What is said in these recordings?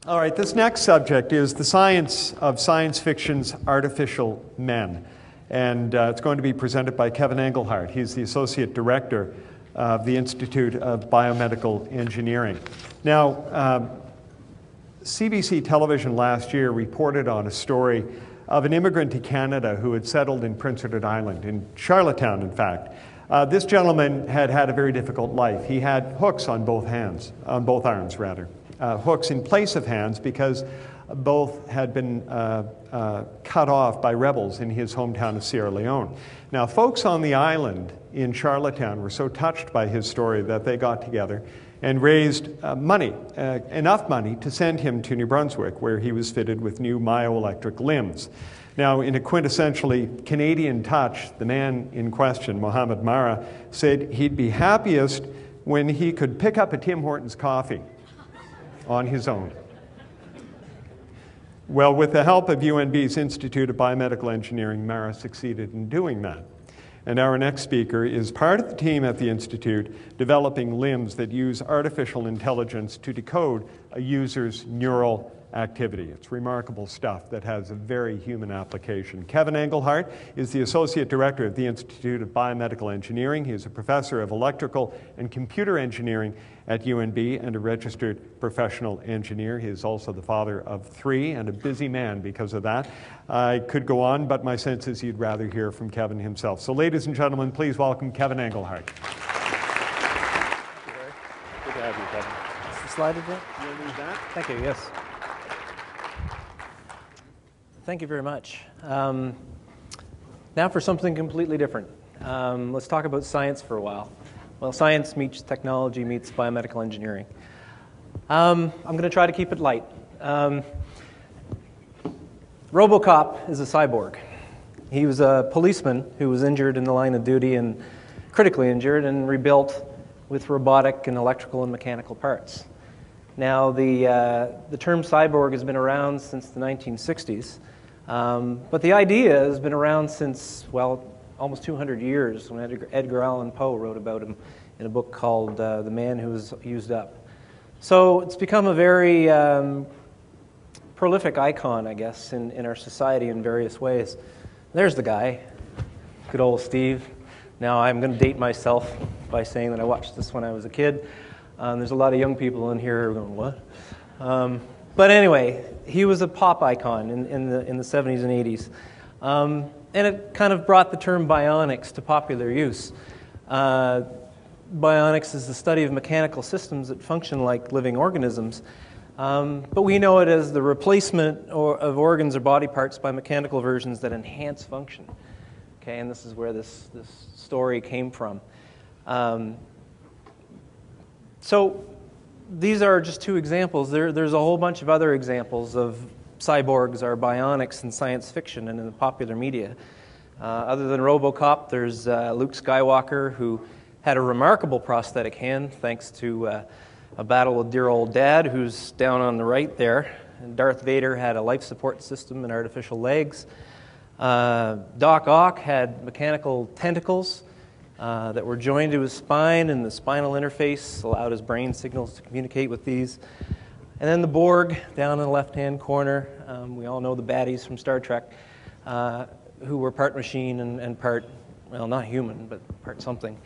All right, this next subject is the science of science fiction's artificial men. And it's going to be presented by Kevin Englehart. He's the Associate Director of the Institute of Biomedical Engineering. Now, CBC television last year reported on a story of an immigrant to Canada who had settled in Prince Edward Island, in Charlottetown, in fact. This gentleman had had a very difficult life. He had hooks on both arms, rather. Hooks in place of hands because both had been cut off by rebels in his hometown of Sierra Leone. Now, folks on the island in Charlottetown were so touched by his story that they got together and raised money, enough money to send him to New Brunswick, where he was fitted with new myoelectric limbs. Now, in a quintessentially Canadian touch, the man in question, Mohammed Mara, said he'd be happiest when he could pick up a Tim Hortons coffee on his own. Well, with the help of UNB's Institute of Biomedical Engineering, Mara succeeded in doing that. And our next speaker is part of the team at the Institute developing limbs that use artificial intelligence to decode a user's neural activity. It's remarkable stuff that has a very human application. Kevin Englehart is the Associate Director of the Institute of Biomedical Engineering. He is a professor of electrical and computer engineering at UNB and a registered professional engineer. He is also the father of 3 and a busy man because of that. I could go on, but my sense is you'd rather hear from Kevin himself. So ladies and gentlemen, please welcome Kevin Englehart. Thank you, Larry. Good to have you, Kevin. Is the slide advance? You'll need that? Thank you, yes. Thank you very much. Now for something completely different. Let's talk about science for a while. Well, science meets technology meets biomedical engineering. I'm going to try to keep it light. RoboCop is a cyborg. He was a policeman who was injured in the line of duty and critically injured and rebuilt with robotic and electrical and mechanical parts. Now, the term cyborg has been around since the 1960s, but the idea has been around since, well, almost 200 years, when Edgar Allan Poe wrote about him in a book called The Man Who Was Used Up. So it's become a very prolific icon, I guess, in our society in various ways. There's the guy, good old Steve. Now, I'm going to date myself by saying that I watched this when I was a kid. There's a lot of young people in here who are going, what? But anyway, he was a pop icon in the 70s and 80s. And it kind of brought the term bionics to popular use. Bionics is the study of mechanical systems that function like living organisms. But we know it as the replacement of organs or body parts by mechanical versions that enhance function. Okay, and this is where this story came from. So these are just 2 examples. There's a whole bunch of other examples of cyborgs or bionics in science fiction and in the popular media. Other than RoboCop, there's Luke Skywalker, who had a remarkable prosthetic hand thanks to a battle with dear old dad, who's down on the right there. And Darth Vader had a life support system and artificial legs. Doc Ock had mechanical tentacles that were joined to his spine, and the spinal interface allowed his brain signals to communicate with these. And then the Borg, down in the left-hand corner. We all know the baddies from Star Trek, who were part machine and part, well, not human, but part something.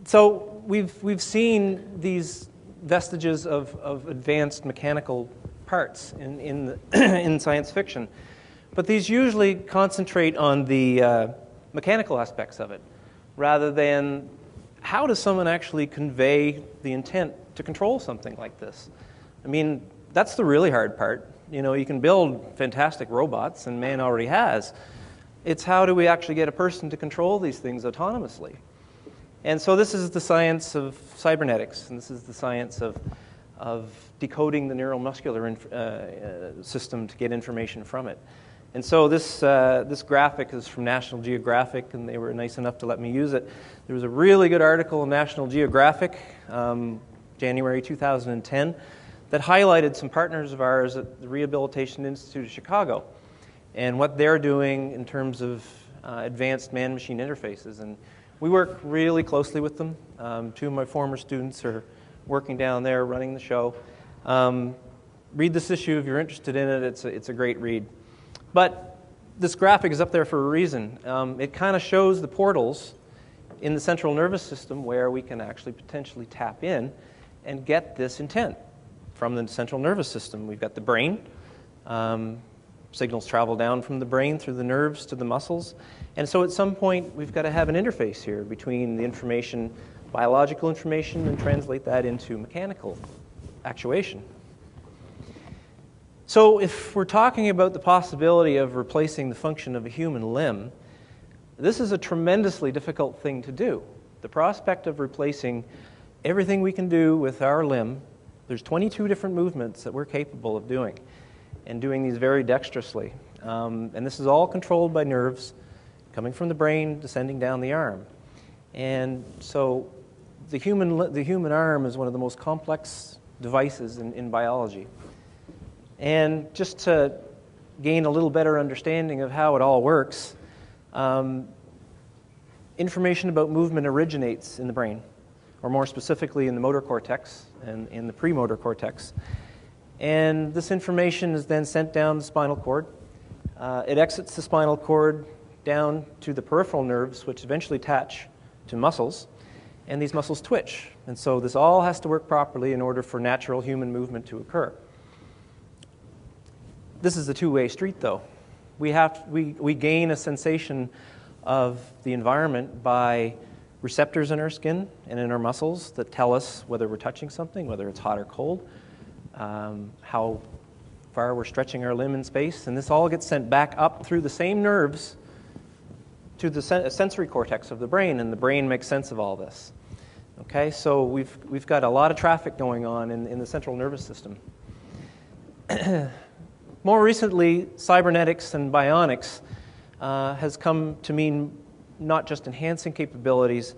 So we've seen these vestiges of advanced mechanical parts in science fiction. But these usually concentrate on the mechanical aspects of it, rather than how does someone actually convey the intent to control something like this? I mean, that's the really hard part. You know, you can build fantastic robots, and man already has. It's how do we actually get a person to control these things autonomously? And so this is the science of cybernetics, and this is the science of decoding the neuromuscular system to get information from it. And so this graphic is from National Geographic, and they were nice enough to let me use it. There was a really good article in National Geographic, January 2010, that highlighted some partners of ours at the Rehabilitation Institute of Chicago and what they're doing in terms of advanced man-machine interfaces. And we work really closely with them. 2 of my former students are working down there running the show. Read this issue if you're interested in it. It's a great read. But this graphic is up there for a reason. It kind of shows the portals in the central nervous system where we can actually potentially tap in and get this intent from the central nervous system. We've got the brain. Signals travel down from the brain through the nerves to the muscles. And so at some point, we've got to have an interface here between the information, biological information, and translate that into mechanical actuation. So if we're talking about the possibility of replacing the function of a human limb, this is a tremendously difficult thing to do. The prospect of replacing everything we can do with our limb, there's 22 different movements that we're capable of doing, and doing these very dexterously. And this is all controlled by nerves coming from the brain, descending down the arm. And so the human arm is one of the most complex devices in biology. And just to gain a little better understanding of how it all works, information about movement originates in the brain, or more specifically in the motor cortex and in the premotor cortex. And this information is then sent down the spinal cord. It exits the spinal cord down to the peripheral nerves, which eventually attach to muscles, and these muscles twitch. And so this all has to work properly in order for natural human movement to occur. This is a two-way street, though. We gain a sensation of the environment by receptors in our skin and in our muscles that tell us whether we're touching something, whether it's hot or cold, how far we're stretching our limb in space, and this all gets sent back up through the same nerves to the sensory cortex of the brain, and the brain makes sense of all this. Okay, so we've got a lot of traffic going on in the central nervous system. More recently, cybernetics and bionics has come to mean not just enhancing capabilities,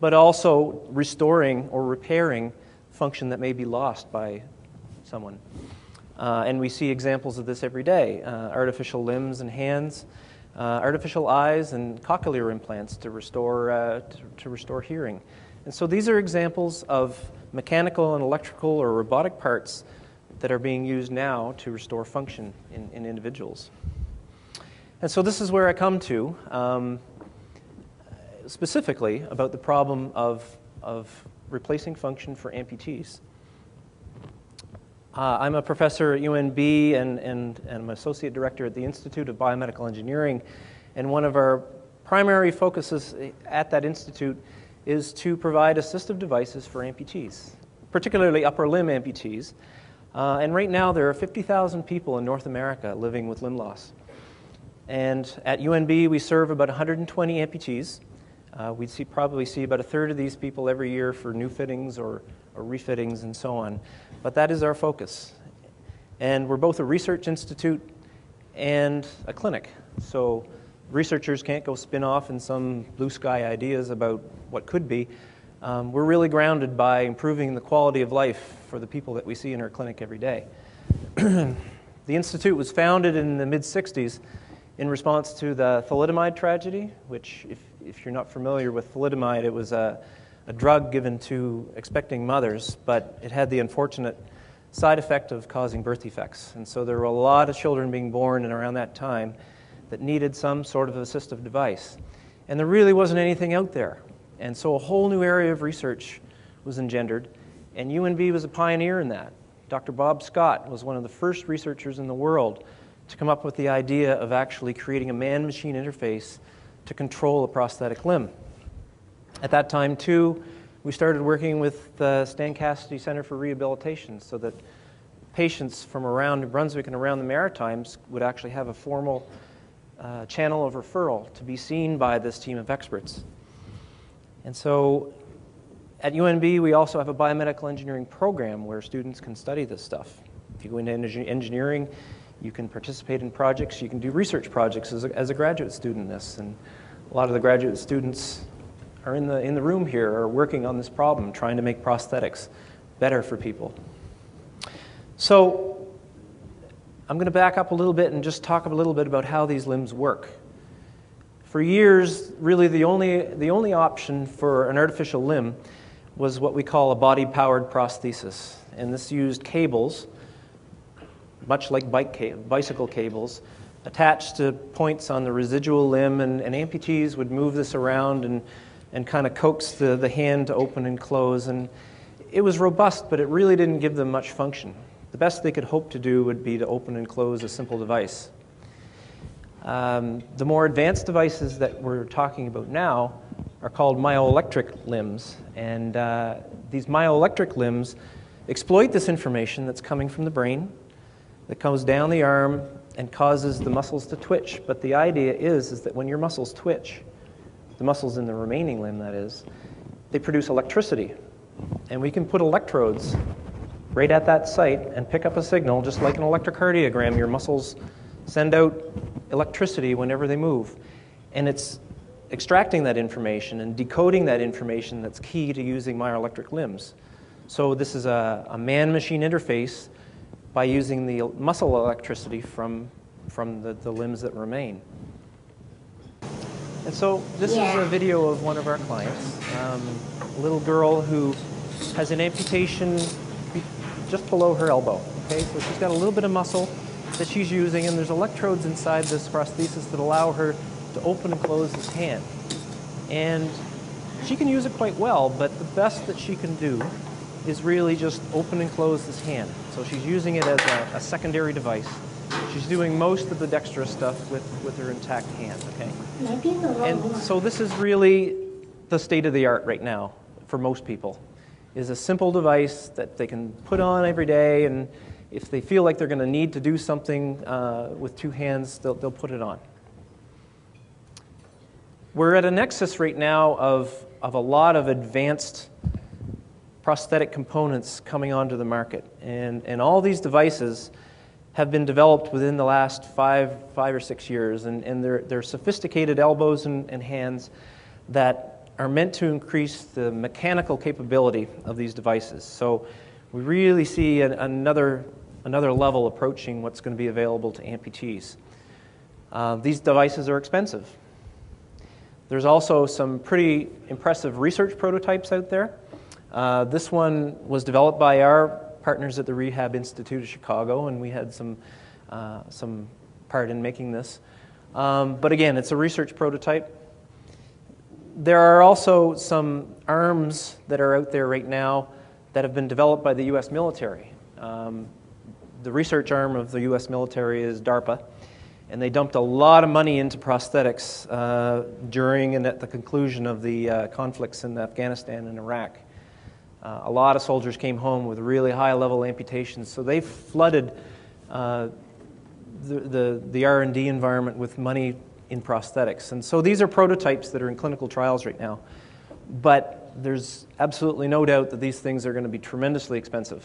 but also restoring or repairing function that may be lost by someone. And we see examples of this every day. Artificial limbs and hands, artificial eyes and cochlear implants to restore hearing. And so these are examples of mechanical and electrical or robotic parts that are being used now to restore function in individuals. And so this is where I come to, specifically about the problem of replacing function for amputees. I'm a professor at UNB and I'm associate director at the Institute of Biomedical Engineering, and one of our primary focuses at that institute is to provide assistive devices for amputees, particularly upper limb amputees. And right now there are 50,000 people in North America living with limb loss. And at UNB we serve about 120 amputees. We probably see about a third of these people every year for new fittings or refittings and so on. But that is our focus. And we're both a research institute and a clinic. So researchers can't go spin off in some blue sky ideas about what could be. We're really grounded by improving the quality of life for the people that we see in our clinic every day. The institute was founded in the mid-60s in response to the thalidomide tragedy, which, if you're not familiar with thalidomide, it was a drug given to expecting mothers, but it had the unfortunate side effect of causing birth defects. And so there were a lot of children being born in around that time that needed some sort of assistive device. And there really wasn't anything out there. And so a whole new area of research was engendered, and UNB was a pioneer in that. Dr. Bob Scott was one of the first researchers in the world to come up with the idea of actually creating a man-machine interface to control a prosthetic limb. At that time, too, we started working with the Stan Cassidy Center for Rehabilitation so that patients from around Brunswick and around the Maritimes would actually have a formal channel of referral to be seen by this team of experts. And so at UNB, we also have a biomedical engineering program where students can study this stuff. If you go into engineering, you can participate in projects, you can do research projects as a graduate student in this. And a lot of the graduate students are in the room here are working on this problem, trying to make prosthetics better for people. So I'm going to back up a little bit and just talk a little bit about how these limbs work. For years, really the only option for an artificial limb was what we call a body-powered prosthesis. and this used cables, much like bicycle cables, attached to points on the residual limb, and amputees would move this around and kind of coax the hand to open and close. And it was robust, but it really didn't give them much function. The best they could hope to do would be to open and close a simple device. The more advanced devices that we're talking about now are called myoelectric limbs. And these myoelectric limbs exploit this information that's coming from the brain, that goes down the arm and causes the muscles to twitch. But the idea is that when your muscles twitch, the muscles in the remaining limb, that is, they produce electricity. And we can put electrodes right at that site and pick up a signal, just like an electrocardiogram. Your muscles send out electricity whenever they move. And it's extracting that information and decoding that information that's key to using myoelectric limbs. So this is a man-machine interface by using the muscle electricity from the limbs that remain. And so this is a video of one of our clients, a little girl who has an amputation just below her elbow. Okay, so she's got a little bit of muscle that she's using, and there's electrodes inside this prosthesis that allow her to open and close this hand. And she can use it quite well, but the best that she can do is really just open and close this hand. So she's using it as a secondary device. She's doing most of the dexterous stuff with her intact hand, okay? And so this is really the state of the art right now for most people, is a simple device that they can put on every day, and if they feel like they're going to need to do something with two hands, they'll put it on. We're at a nexus right now of a lot of advanced prosthetic components coming onto the market. And all these devices have been developed within the last five or 6 years. And they're sophisticated elbows and hands that are meant to increase the mechanical capability of these devices. So we really see another level approaching what's going to be available to amputees. These devices are expensive. There's also some pretty impressive research prototypes out there. This one was developed by our partners at the Rehab Institute of Chicago, and we had some part in making this. But again, it's a research prototype. There are also some arms that are out there right now that have been developed by the U.S. military. The research arm of the U.S. military is DARPA, and they dumped a lot of money into prosthetics during and at the conclusion of the conflicts in Afghanistan and Iraq. A lot of soldiers came home with really high-level amputations, so they flooded the R&D environment with money in prosthetics. And so these are prototypes that are in clinical trials right now. But there's absolutely no doubt that these things are going to be tremendously expensive.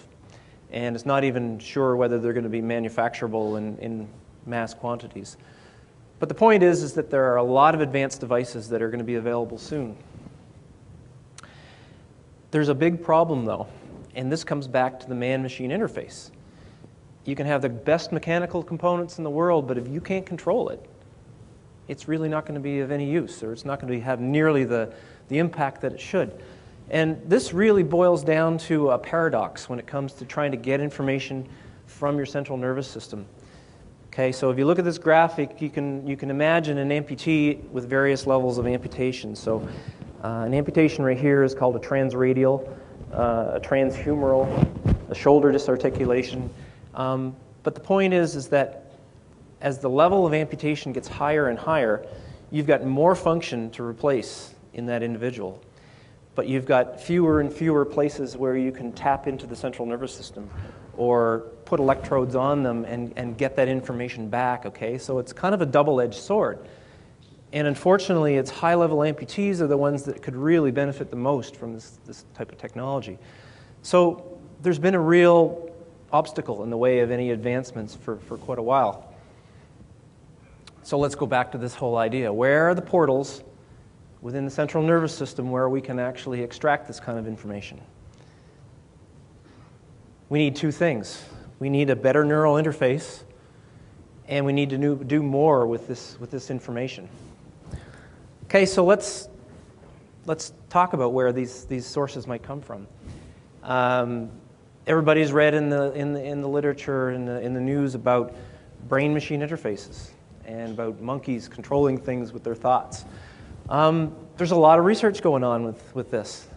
And it's not even sure whether they're going to be manufacturable in mass quantities. But the point is that there are a lot of advanced devices that are going to be available soon. There's a big problem, though, and this comes back to the man-machine interface. You can have the best mechanical components in the world, but if you can't control it, it's really not going to be of any use, or it's not going to have nearly the impact that it should. And this really boils down to a paradox when it comes to trying to get information from your central nervous system. Okay, so if you look at this graphic, you can imagine an amputee with various levels of amputation. So an amputation right here is called a transradial, a transhumeral, a shoulder disarticulation. But the point is that as the level of amputation gets higher and higher, you've got more function to replace in that individual. But you've got fewer and fewer places where you can tap into the central nervous system or put electrodes on them and get that information back, okay? So it's kind of a double-edged sword. And unfortunately, it's high-level amputees are the ones that could really benefit the most from this type of technology. So there's been a real obstacle in the way of any advancements for quite a while. So let's go back to this whole idea. Where are the portals within the central nervous system where we can actually extract this kind of information? We need two things. We need a better neural interface, and we need to do more with this information. Okay, so let's talk about where these sources might come from. Everybody's read in the literature, in the news about brain-machine interfaces and about monkeys controlling things with their thoughts. There's a lot of research going on with this.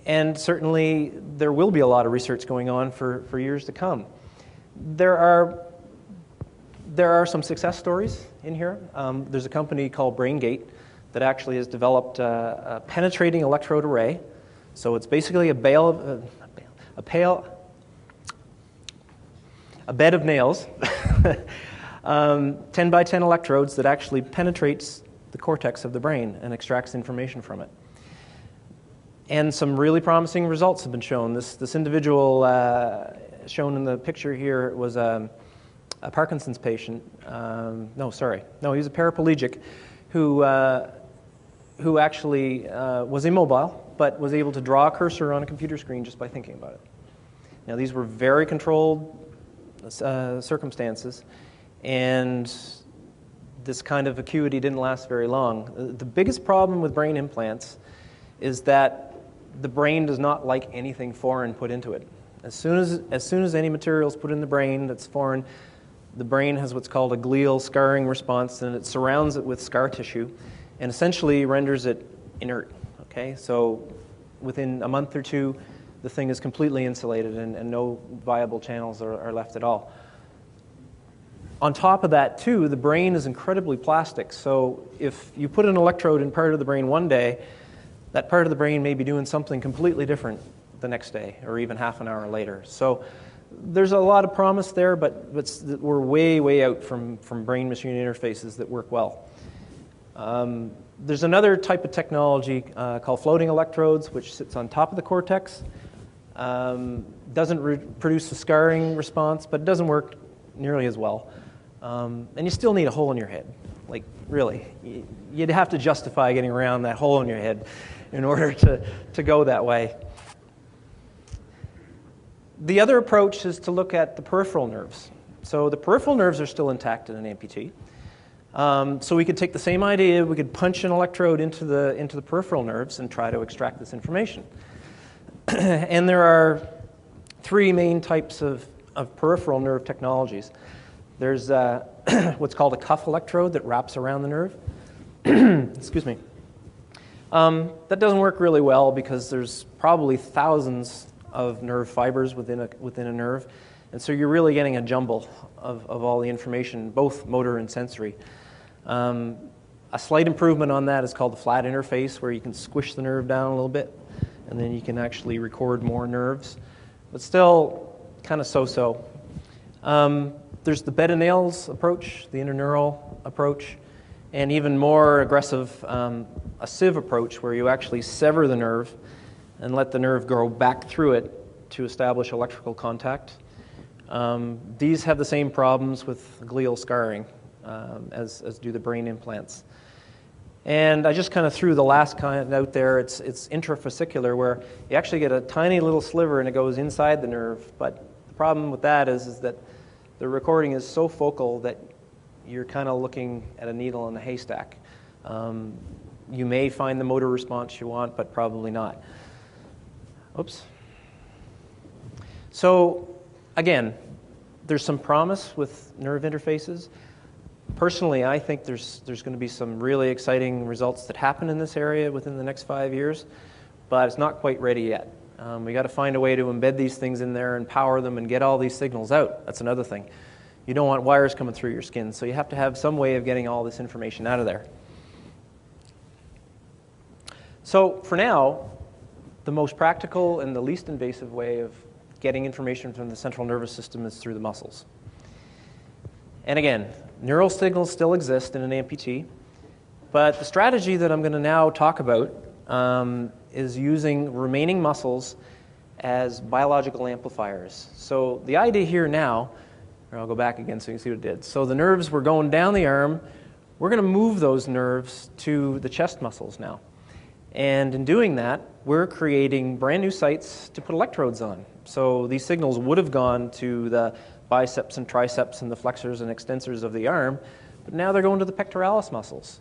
And certainly there will be a lot of research going on for years to come. There are some success stories in here. There's a company called BrainGate that actually has developed a penetrating electrode array. So it's basically a bed of nails, 10 by 10 electrodes that actually penetrates the cortex of the brain and extracts information from it. And some really promising results have been shown. This individual shown in the picture here was a Parkinson's patient. No, he was a paraplegic who actually was immobile, but was able to draw a cursor on a computer screen just by thinking about it. Now, these were very controlled circumstances, and this kind of acuity didn't last very long. The biggest problem with brain implants is that the brain does not like anything foreign put into it. As soon as any material is put in the brain that's foreign, the brain has what's called a glial scarring response, and it surrounds it with scar tissue and essentially renders it inert. Okay, so within a month or two, the thing is completely insulated and no viable channels are left at all. On top of that, too, the brain is incredibly plastic. So if you put an electrode in part of the brain one day, that part of the brain may be doing something completely different the next day or even half an hour later. So there's a lot of promise there, but we're way, way out from brain-machine interfaces that work well. There's another type of technology called floating electrodes, which sits on top of the cortex. Doesn't produce a scarring response, but it doesn't work nearly as well. And you still need a hole in your head. Like, really. You'd have to justify getting around that hole in your head in order to go that way. The other approach is to look at the peripheral nerves. So the peripheral nerves are still intact in an amputee. So we could take the same idea, we could punch an electrode into the peripheral nerves and try to extract this information. And there are three main types of peripheral nerve technologies. There's what's called a cuff electrode that wraps around the nerve. Excuse me. That doesn't work really well because there's probably thousands of nerve fibers within a nerve. And so you're really getting a jumble of all the information, both motor and sensory. A slight improvement on that is called the flat interface, where you can squish the nerve down a little bit, and then you can actually record more nerves. But still kind of so-so. There's the bed of nails approach, the interneural approach, and even more aggressive, a sieve approach, where you actually sever the nerve and let the nerve go back through it to establish electrical contact. These have the same problems with glial scarring as do the brain implants. And I just kind of threw the last kind out there. It's intrafascicular, where you actually get a tiny little sliver and it goes inside the nerve. But the problem with that is that the recording is so focal that you're kind of looking at a needle in a haystack. You may find the motor response you want, but probably not. Oops. So again, there's some promise with nerve interfaces. Personally, I think there's going to be some really exciting results that happen in this area within the next 5 years, but it's not quite ready yet. We got to find a way to embed these things in there and power them and get all these signals out. That's another thing. You don't want wires coming through your skin, so you have to have some way of getting all this information out of there. So for now, the most practical and the least invasive way of getting information from the central nervous system is through the muscles. And again, neural signals still exist in an amputee, but the strategy that I'm going to now talk about is using remaining muscles as biological amplifiers. So the idea here now, or I'll go back again so you can see what it did. So the nerves were going down the arm. We're going to move those nerves to the chest muscles now. And in doing that, we're creating brand new sites to put electrodes on. So these signals would have gone to the biceps and triceps and the flexors and extensors of the arm, but now they're going to the pectoralis muscles.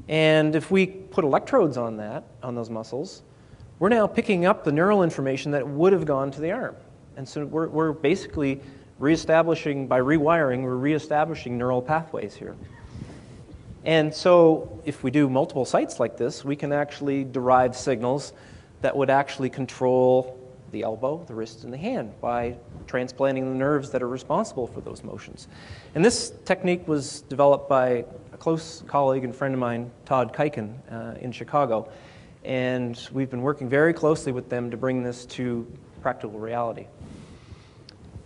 And if we put electrodes on those muscles, we're now picking up the neural information that would have gone to the arm. And so we're basically reestablishing, by rewiring, we're reestablishing neural pathways here. And so if we do multiple sites like this, we can actually derive signals that would actually control the elbow, the wrist, and the hand by transplanting the nerves that are responsible for those motions. And this technique was developed by a close colleague and friend of mine, Todd Kuiken, in Chicago. And we've been working very closely with them to bring this to practical reality.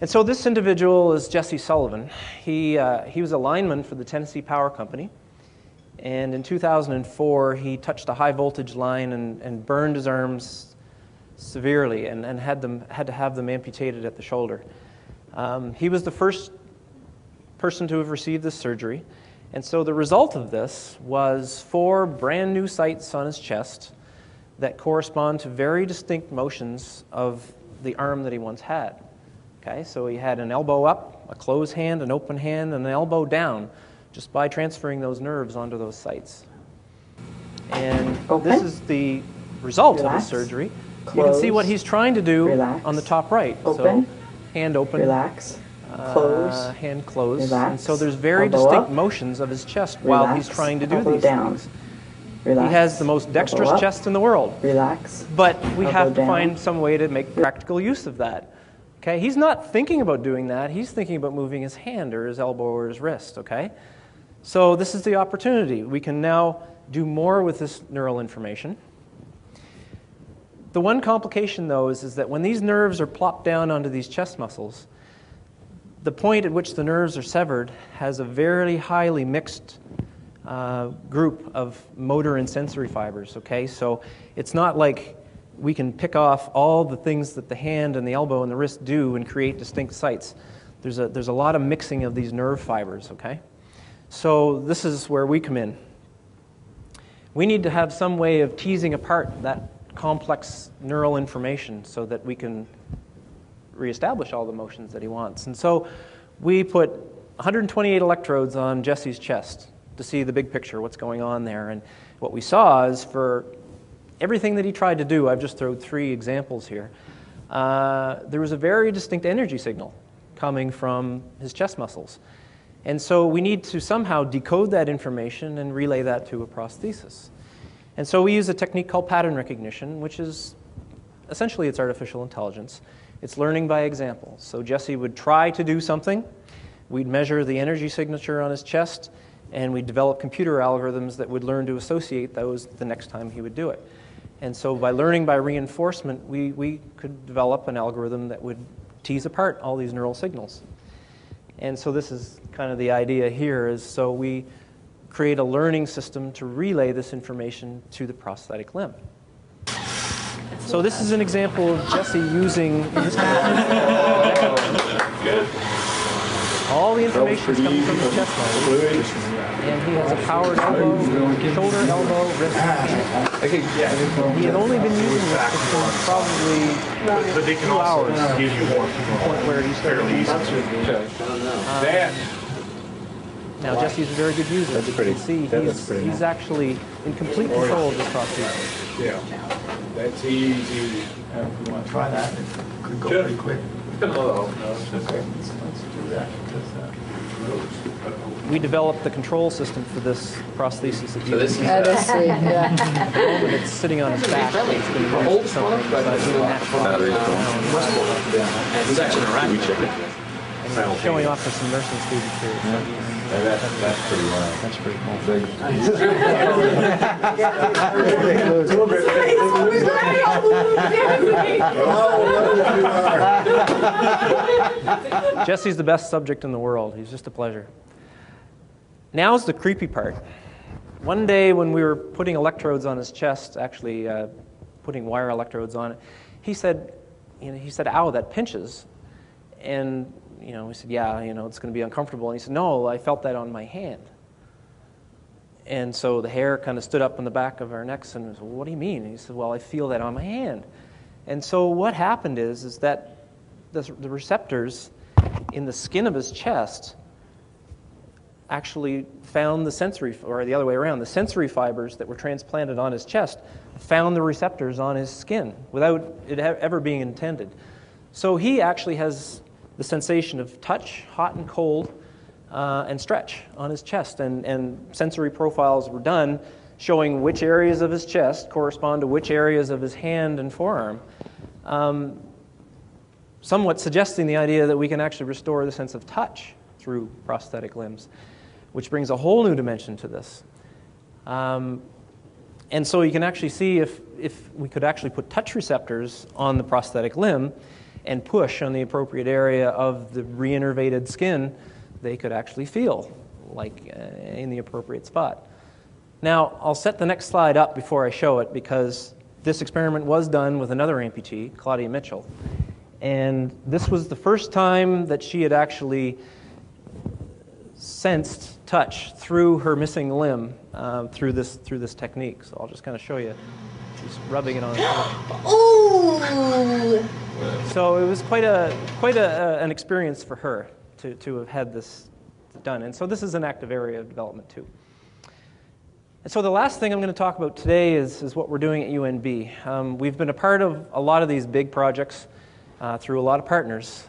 And so this individual is Jesse Sullivan. He was a lineman for the Tennessee Power Company. And in 2004, he touched a high voltage line and burned his arms severely and had to have them amputated at the shoulder. He was the first person to have received this surgery. And so the result of this was 4 brand new sites on his chest that correspond to very distinct motions of the arm that he once had. Okay, so he had an elbow up, a closed hand, an open hand, and an elbow down, just by transferring those nerves onto those sites. And this is the result of the surgery. You can see what he's trying to do on the top right. So hand open, close, hand closed. Relax. And so there's very distinct motions of his chest while he's trying to do these things. He has the most dexterous chest in the world. But we have to find some way to make practical use of that. Okay, he's not thinking about doing that. He's thinking about moving his hand or his elbow or his wrist, okay? So this is the opportunity. We can now do more with this neural information. The one complication, though, is that when these nerves are plopped down onto these chest muscles, the point at which the nerves are severed has a very highly mixed group of motor and sensory fibers, okay? So it's not like we can pick off all the things that the hand and the elbow and the wrist do and create distinct sites. There's a lot of mixing of these nerve fibers, okay? So this is where we come in. We need to have some way of teasing apart that complex neural information so that we can reestablish all the motions that he wants. And so we put 128 electrodes on Jesse's chest to see the big picture, what's going on there. And what we saw is for everything that he tried to do, I've just thrown 3 examples here, there was a very distinct energy signal coming from his chest muscles. And so we need to somehow decode that information and relay that to a prosthesis. And so we use a technique called pattern recognition, which is essentially it's artificial intelligence. It's learning by example. So Jesse would try to do something, we'd measure the energy signature on his chest, and we'd develop computer algorithms that would learn to associate those the next time he would do it. And so by learning by reinforcement, we could develop an algorithm that would tease apart all these neural signals. And so this is kind of the idea here, is so we create a learning system to relay this information to the prosthetic limb. So this is an example of Jesse using his all the information is coming from his chest muscles, and he has a powered elbow, shoulder, elbow, wrist, hand. He had only been using this for probably a few hours to the point where he started using it. Now Jesse's a very good user. As you can see, he's actually in complete control of this prosthesis. Yeah, that's easy. If you want to try that, it could go pretty quick. No, it's okay. Let's do that. We developed the control system for this prosthesis. So this is At the moment it's sitting on his back, so it's been used for something, but we didn't actually It's actually and showing off to some nursing students here. that's pretty wild. That's pretty cool. Jesse's the best subject in the world. He's just a pleasure. Now's the creepy part. One day when we were putting electrodes on his chest, actually putting wire electrodes on it, he said, "Ow, that pinches." And we said, "Yeah, it's going to be uncomfortable." And he said, "No, I felt that on my hand." And so the hair kind of stood up on the back of our necks, and we said, "Well, what do you mean?" And he said, "Well, I feel that on my hand." And so what happened is that the receptors in the skin of his chest actually found the sensory, or the other way around, the sensory fibers that were transplanted on his chest found the receptors on his skin without it ever being intended. So he actually has the sensation of touch, hot and cold, and stretch on his chest. And sensory profiles were done showing which areas of his chest correspond to which areas of his hand and forearm, somewhat suggesting the idea that we can actually restore the sense of touch through prosthetic limbs, which brings a whole new dimension to this. And so you can actually see if we could actually put touch receptors on the prosthetic limb and push on the appropriate area of the reinnervated skin, they could actually feel like in the appropriate spot. Now, I'll set the next slide up before I show it because this experiment was done with another amputee, Claudia Mitchell. And this was the first time that she had actually sensed touch through her missing limb through this technique. So I'll just kind of show you. She's rubbing it on her. Ooh! So it was quite an experience for her to have had this done. And so this is an active area of development too. And so the last thing I'm going to talk about today is what we're doing at UNB. We've been a part of a lot of these big projects through a lot of partners.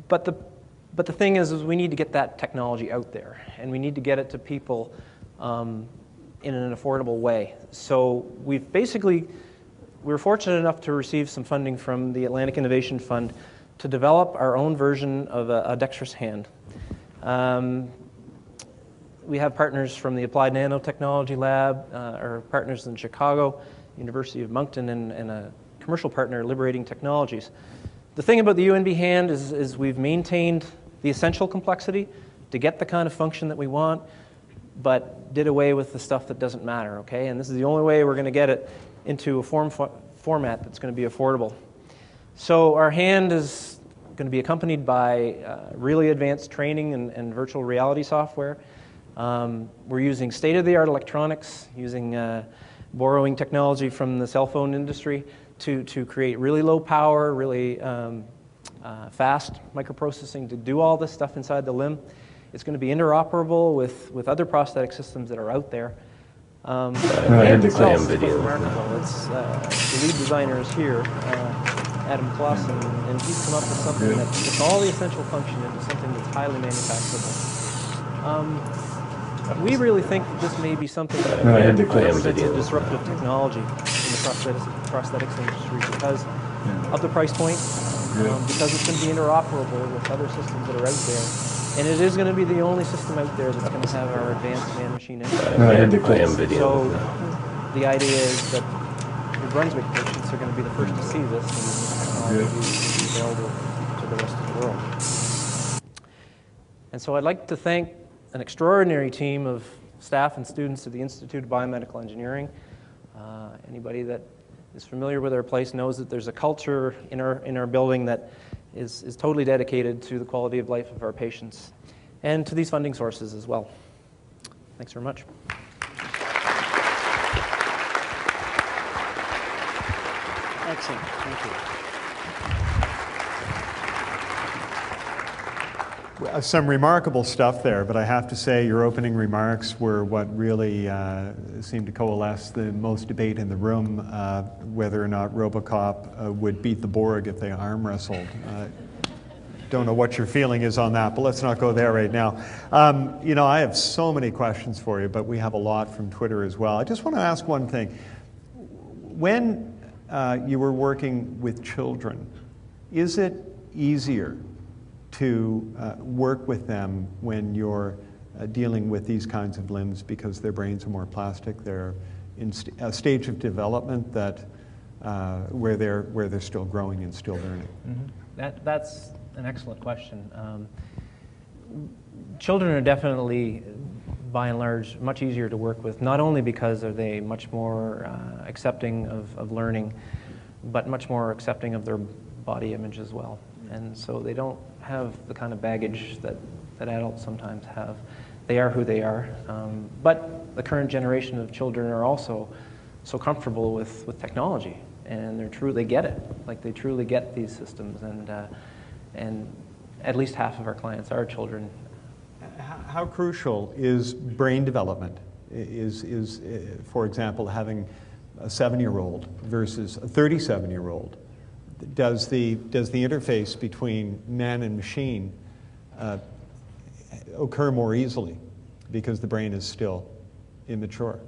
But the thing is we need to get that technology out there, and we need to get it to people in an affordable way. So we were fortunate enough to receive some funding from the Atlantic Innovation Fund to develop our own version of a dexterous hand. We have partners from the Applied Nanotechnology Lab, our partners in Chicago, University of Moncton, and a commercial partner, Liberating Technologies. The thing about the UNB hand is we've maintained the essential complexity to get the kind of function that we want, but did away with the stuff that doesn't matter, okay? And this is the only way we're going to get it into a format that's going to be affordable. So our hand is going to be accompanied by really advanced training and virtual reality software. We're using state-of-the-art electronics, borrowing technology from the cell phone industry to create really low power, really fast microprocessing to do all this stuff inside the limb. It's going to be interoperable with other prosthetic systems that are out there. The hand itself is quite remarkable. The lead designer is here, Adam Clausen, and he's come up with something that puts all the essential function into something that's highly manufacturable. We really think that this may be something that represents a disruptive technology in the prosthetics industry because of the price point, because it's going to be interoperable with other systems that are out there. And it is going to be the only system out there that's going to have our advanced man-machine interface. So the idea is that the Brunswick patients are going to be the first to see this, and this technology will be available to the rest of the world. And so I'd like to thank an extraordinary team of staff and students at the Institute of Biomedical Engineering. Anybody that is familiar with our place knows that there's a culture in our building that is totally dedicated to the quality of life of our patients and to these funding sources as well. Thanks very much. Excellent. Thank you. Some remarkable stuff there, but I have to say your opening remarks were what really seemed to coalesce the most debate in the room, whether or not Robocop would beat the Borg if they arm wrestled. Don't know what your feeling is on that, but let's not go there right now. You know, I have so many questions for you, but we have a lot from Twitter as well. I just want to ask one thing. When you were working with children, is it easier to work with them when you're dealing with these kinds of limbs because their brains are more plastic, they're in a stage of development that where they're still growing and still learning? Mm-hmm. That's an excellent question. Children are definitely, by and large, much easier to work with, not only because are they much more accepting of learning, but much more accepting of their body image as well. And so they don't have the kind of baggage that adults sometimes have. They are who they are. But the current generation of children are also so comfortable with technology, and they get it. Like, they truly get these systems, and at least half of our clients are children. How crucial is brain development for example, having a 7-year-old versus a 37-year-old? Does the interface between man and machine occur more easily because the brain is still immature?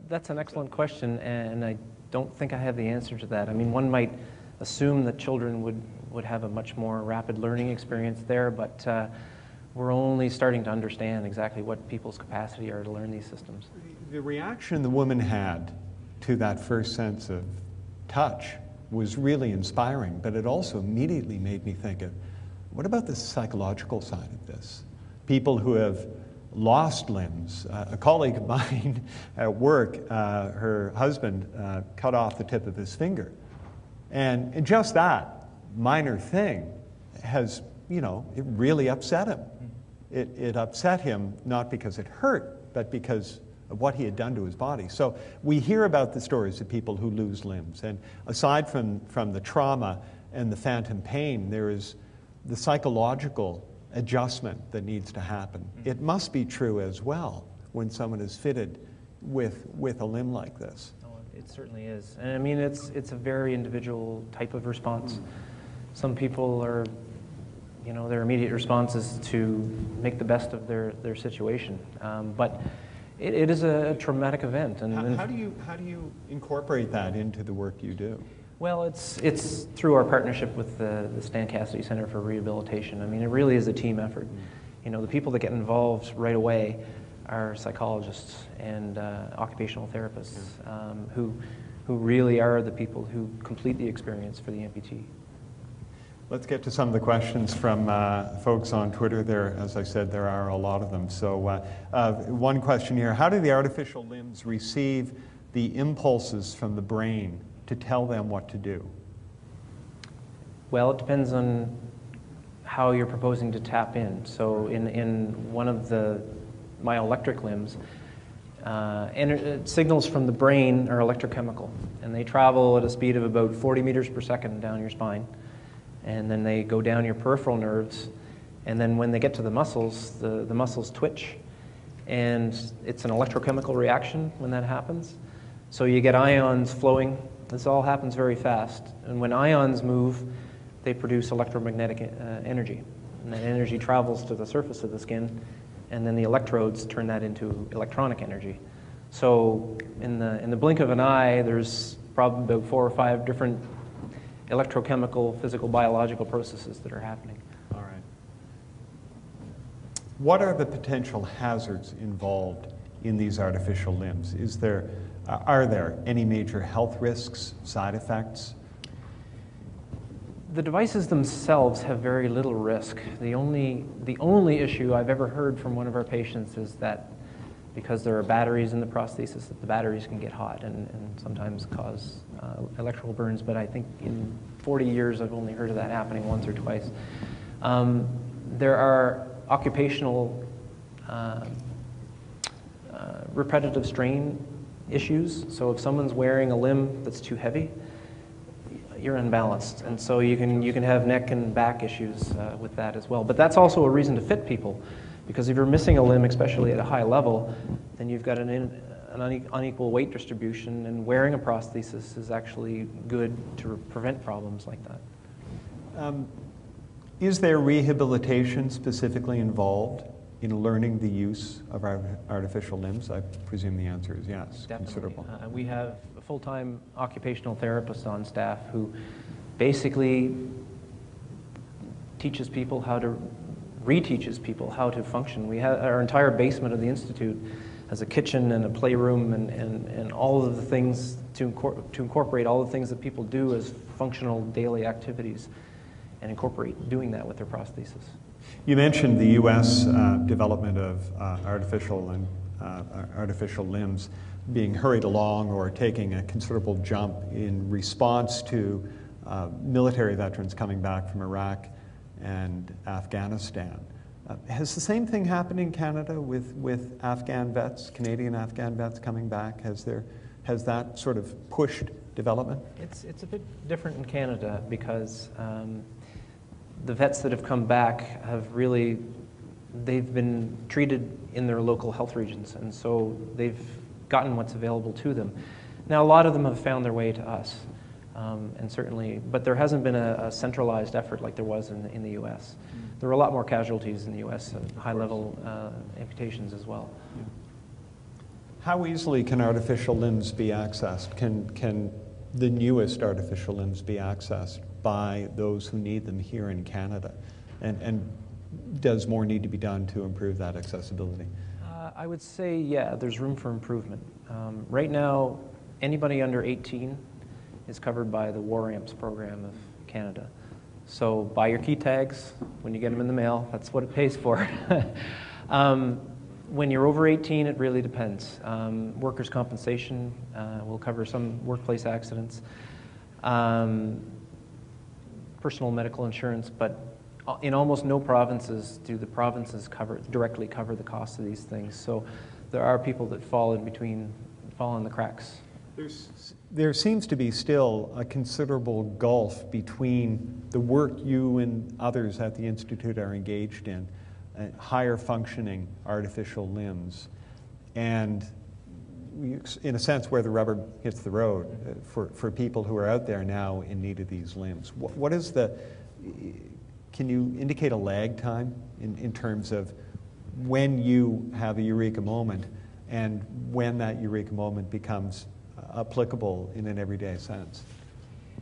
That's an excellent question, and I don't think I have the answer to that. I mean, one might assume that children would have a much more rapid learning experience there, but we're only starting to understand exactly what people's capacity are to learn these systems. The reaction the woman had to that first sense of touch was really inspiring, but it also immediately made me think of, what about the psychological side of this? People who have lost limbs. A colleague of mine at work, her husband cut off the tip of his finger. And just that minor thing has, it really upset him. It upset him not because it hurt, but because of what he had done to his body. So we hear about the stories of people who lose limbs. And aside from the trauma and the phantom pain, there is the psychological adjustment that needs to happen. It must be true as well when someone is fitted with a limb like this. Oh, it certainly is. And I mean, it's a very individual type of response. Some people are, their immediate response is to make the best of their situation. But it is a traumatic event. And how do you incorporate that into the work you do? Well, it's through our partnership with the Stan Cassidy Center for Rehabilitation. I mean, it really is a team effort. The people that get involved right away are psychologists and occupational therapists who really are the people who complete the experience for the amputee. Let's get to some of the questions from folks on Twitter. There, as I said, there are a lot of them. So one question here, how do the artificial limbs receive the impulses from the brain to tell them what to do? Well, it depends on how you're proposing to tap in. So in one of the myoelectric limbs, signals from the brain are electrochemical, and they travel at a speed of about 40 meters per second down your spine. And then they go down your peripheral nerves, and then when they get to the muscles, the muscles twitch, and it's an electrochemical reaction when that happens. So you get ions flowing. This all happens very fast, and when ions move, they produce electromagnetic energy, and that energy travels to the surface of the skin, and then the electrodes turn that into electronic energy. So in the blink of an eye, there's probably about 4 or 5 different electrochemical, physical, biological processes that are happening. All right. What are the potential hazards involved in these artificial limbs? Are there any major health risks, side effects? The devices themselves have very little risk. The only issue I've ever heard from one of our patients is that because there are batteries in the prosthesis, that the batteries can get hot and sometimes cause electrical burns, but I think in 40 years I've only heard of that happening once or twice. There are occupational repetitive strain issues. So if someone's wearing a limb that's too heavy, you're unbalanced, and so you can have neck and back issues with that as well. But that's also a reason to fit people, because if you're missing a limb, especially at a high level, then you've got an unequal weight distribution, and wearing a prosthesis is actually good to prevent problems like that. Is there rehabilitation specifically involved in learning the use of our artificial limbs? I presume the answer is yes. Definitely. Considerable. We have a full-time occupational therapist on staff who basically reteaches people how to function. We have our entire basement of the Institute has a kitchen and a playroom and all of the things to incorporate all the things that people do as functional daily activities and incorporate doing that with their prosthesis. You mentioned the U.S. Development of artificial limbs being hurried along or taking a considerable jump in response to military veterans coming back from Iraq and Afghanistan. Has the same thing happened in Canada with Afghan vets, Canadian Afghan vets coming back? Has that sort of pushed development? It's a bit different in Canada because the vets that have come back have really they've been treated in their local health regions, and so they've gotten what's available to them. Now, a lot of them have found their way to us, and certainly, but there hasn't been a centralized effort like there was in the U.S. There were a lot more casualties in the U.S., high-level amputations as well. Yeah. How easily can artificial limbs be accessed? Can the newest artificial limbs be accessed by those who need them here in Canada? And does more need to be done to improve that accessibility? I would say, yeah, there's room for improvement. Right now, anybody under 18 is covered by the War Amps program of Canada. So buy your key tags when you get them in the mail. That's what it pays for. When you're over 18, it really depends. Workers' compensation will cover some workplace accidents. Personal medical insurance, but in almost no provinces do the provinces directly cover the cost of these things. So there are people that fall in the cracks. There seems to be still a considerable gulf between the work you and others at the Institute are engaged in, higher functioning artificial limbs, and in a sense where the rubber hits the road for people who are out there now in need of these limbs. What is can you indicate a lag time in terms of when you have a eureka moment and when that eureka moment becomes applicable in an everyday sense?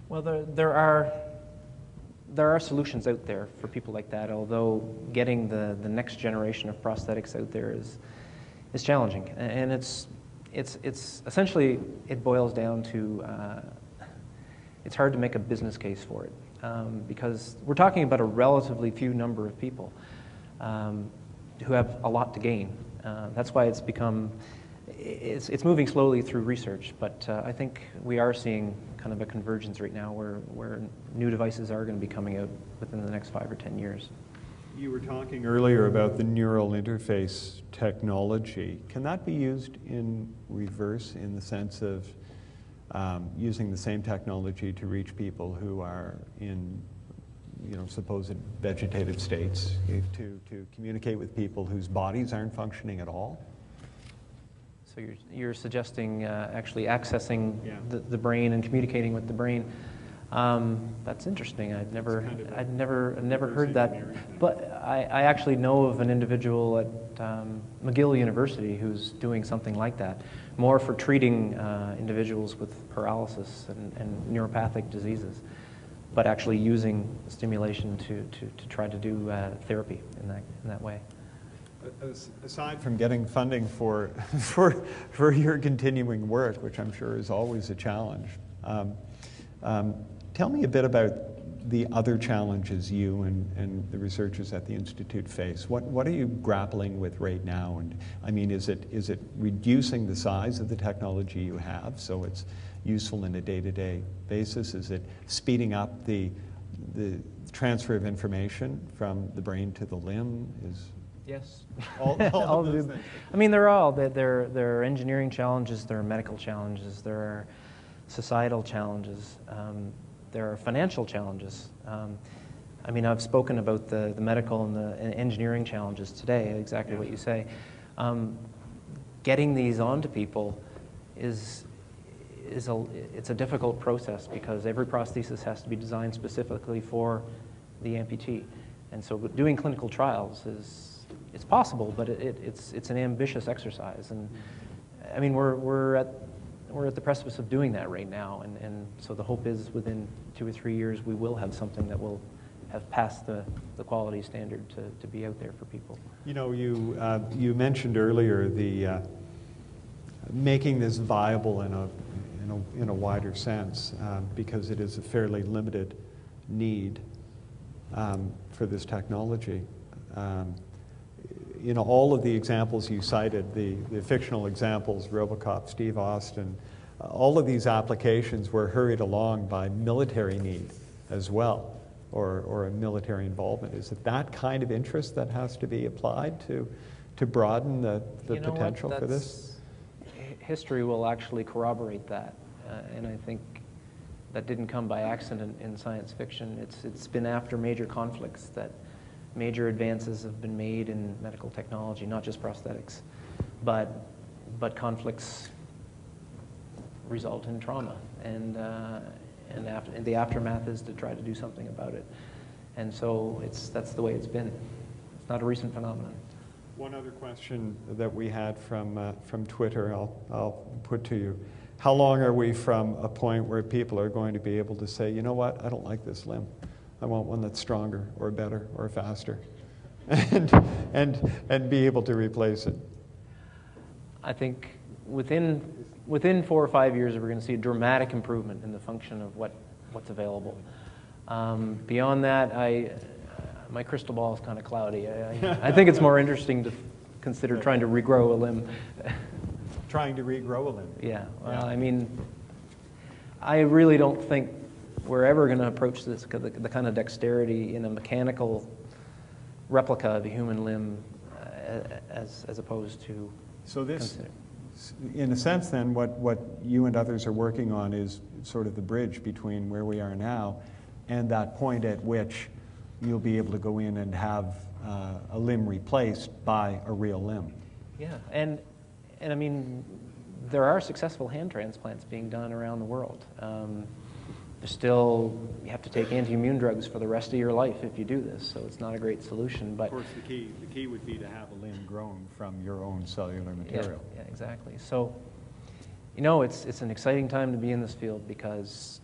Well, there are solutions out there for people like that, although getting the next generation of prosthetics out there is challenging. And it's essentially, it boils down to, it's hard to make a business case for it. Because we're talking about a relatively few number of people who have a lot to gain. That's why it's moving slowly through research, but I think we are seeing kind of a convergence right now where new devices are going to be coming out within the next 5 or 10 years. You were talking earlier about the neural interface technology. Can that be used in reverse in the sense of using the same technology to reach people who are in, supposed vegetative states, to communicate with people whose bodies aren't functioning at all? So you're suggesting actually accessing the brain and communicating with the brain. That's interesting. I'd never heard that. But I actually know of an individual at McGill University who's doing something like that, more for treating individuals with paralysis and neuropathic diseases, but actually using stimulation to try to do therapy in that way. Aside from getting funding for your continuing work, which I'm sure is always a challenge, tell me a bit about the other challenges you and the researchers at the Institute face. What are you grappling with right now? And I mean, is it reducing the size of the technology you have so it's useful in a day-to-day basis? Is it speeding up the transfer of information from the brain to the limb? Yes. All of those things. I mean, there are engineering challenges, there are medical challenges, there are societal challenges, there are financial challenges. I mean, I've spoken about the medical and the engineering challenges today, exactly what you say. Getting these onto people it's a difficult process because every prosthesis has to be designed specifically for the amputee. And so doing clinical trials it's possible, but it's an ambitious exercise. And I mean, we're at the precipice of doing that right now, and so the hope is within 2 or 3 years we will have something that will have passed the quality standard to be out there for people. You mentioned earlier the making this viable in a wider sense because it is a fairly limited need for this technology. All of the examples you cited, the fictional examples, Robocop, Steve Austin, all of these applications were hurried along by military need as well, or a military involvement. Is it that kind of interest that has to be applied to broaden the potential for this? History will actually corroborate that, and I think that didn't come by accident in science fiction. It's been after major conflicts that major advances have been made in medical technology, not just prosthetics, but conflicts result in trauma, and the aftermath is to try to do something about it. And so that's the way it's been. It's not a recent phenomenon. One other question that we had from Twitter, I'll put to you. How long are we from a point where people are going to be able to say, you know what, I don't like this limb. I want one that's stronger or better or faster, and be able to replace it? I think within 4 or 5 years, we're going to see a dramatic improvement in the function of what's available. Beyond that, my crystal ball is kind of cloudy. I think it's more interesting to consider trying to regrow a limb. Trying to regrow a limb? Yeah. Well, I mean, I really don't think we're ever going to approach this, the kind of dexterity in a mechanical replica of a human limb as opposed to. So this, in a sense then, what you and others are working on is sort of the bridge between where we are now and that point at which you'll be able to go in and have a limb replaced by a real limb. Yeah, and I mean, there are successful hand transplants being done around the world. You have to take anti-immune drugs for the rest of your life if you do this, so it's not a great solution. But of course, the key would be to have a limb grown from your own cellular material. Yeah, exactly. So, you know, it's an exciting time to be in this field because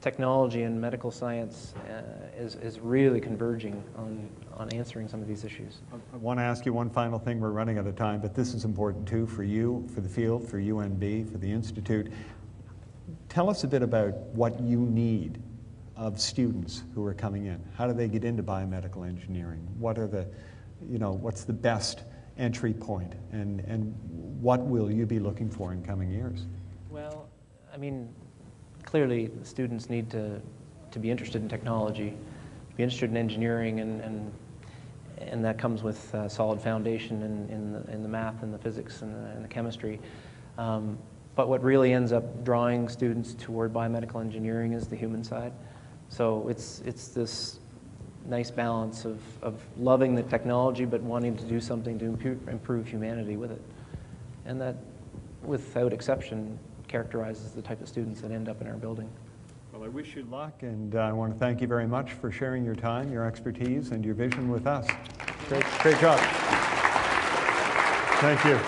technology and medical science is really converging on answering some of these issues. I want to ask you one final thing. We're running out of time, but this is important too for you, for the field, for UNB, for the Institute. Tell us a bit about what you need of students who are coming in. How do they get into biomedical engineering? What are the, what's the best entry point, and what will you be looking for in coming years? Well, I mean, clearly the students need to be interested in technology, to be interested in engineering, and that comes with a solid foundation in the math and the physics and the chemistry. But what really ends up drawing students toward biomedical engineering is the human side. So it's this nice balance of loving the technology but wanting to do something to improve humanity with it. And that, without exception, characterizes the type of students that end up in our building. Well, I wish you luck, and I want to thank you very much for sharing your time, your expertise, and your vision with us. Great job. Thank you.